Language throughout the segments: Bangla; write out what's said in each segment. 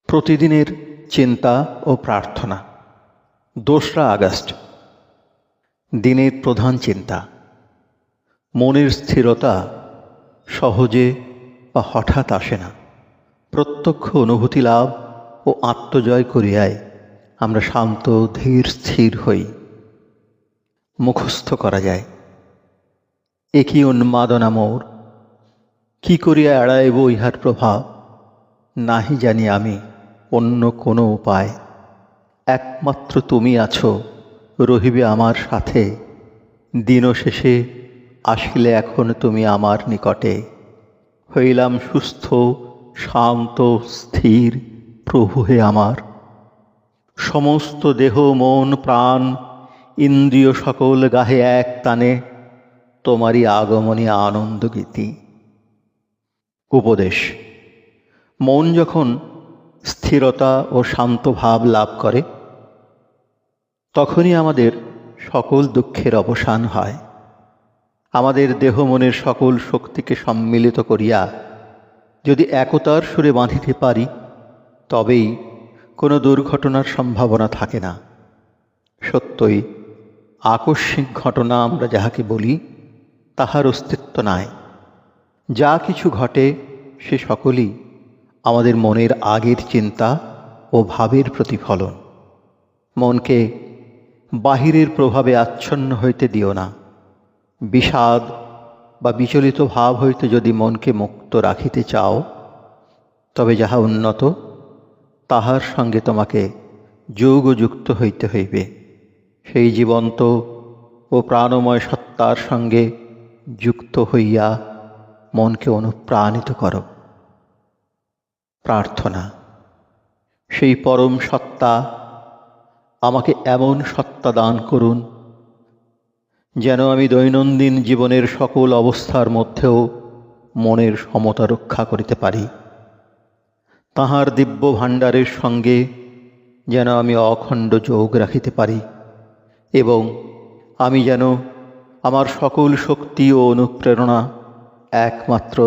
প্রতিদিনের চিন্তা ও প্রার্থনা। 2রা আগস্ট। দিনের প্রধান চিন্তা। মনের স্থিরতা সহজে বা হঠাৎ আসে না। প্রত্যক্ষ অনুভূতি লাভ ও আত্মজয় করিয়ায় আমরা শান্ত ধীর স্থির হই। মুখস্থ করা যায়। একই উন্মাদনা মোর, কি করিয়া এড়াইব ইহার প্রভাব, নাহি জানি আমি অন্য কোনো উপায়। একমাত্র তুমি আছো, রহিবে আমার সাথে। দিনশেষে আসিলে এখন তুমি আমার নিকটে। হইলাম সুস্থ শান্ত স্থির, প্রভু হে আমার। সমস্ত দেহ মন প্রাণ ইন্দ্রিয় সকল গাহে এক তানে তোমারই আগমনী আনন্দ গীতি। উপদেশ। মন যখন স্থিরতা ও শান্ত ভাব লাভ করে, তখনই আমাদের সকল দুঃখের অবসান হয়। আমাদের দেহ মনের সকল শক্তিকে সম্মিলিত করিয়া যদি একতার সুরে বাঁধিতে পারি, তবেই কোনো দুর্ঘটনার সম্ভাবনা থাকে না। সত্যই আকস্মিক ঘটনা আমরা যাহাকে বলি, তাহার অস্তিত্ব নাই। যা কিছু ঘটে সে সকলই আমাদের মনের আগের চিন্তা ও ভাবের প্রতিফলন। মনকে বাহিরের প্রভাবে আচ্ছন্ন হইতে দিও না। বিষাদ বা বিচলিত ভাব হইতে যদি মনকে মুক্ত রাখিতে চাও, তবে যাহা উন্নত তাহার সঙ্গে তোমাকে যোগযুক্ত হইতে হইবে। সেই জীবন্ত ও প্রাণময় সত্তার সঙ্গে যুক্ত হইয়া মনকে অনুপ্রাণিত করো। প্রার্থনা। সেই পরম সত্তা আমাকে এমন সত্তা দান করুন, যেন আমি দৈনন্দিন জীবনের সকল অবস্থার মধ্যেও মনের সমতা রক্ষা করিতে পারি। তাঁহার দিব্য ভাণ্ডারের সঙ্গে যেন আমি অখণ্ড যোগ রাখিতে পারি, এবং আমি যেন আমার সকল শক্তি ও অনুপ্রেরণা একমাত্র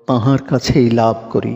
তাঁহার কাছেই লাভ করি।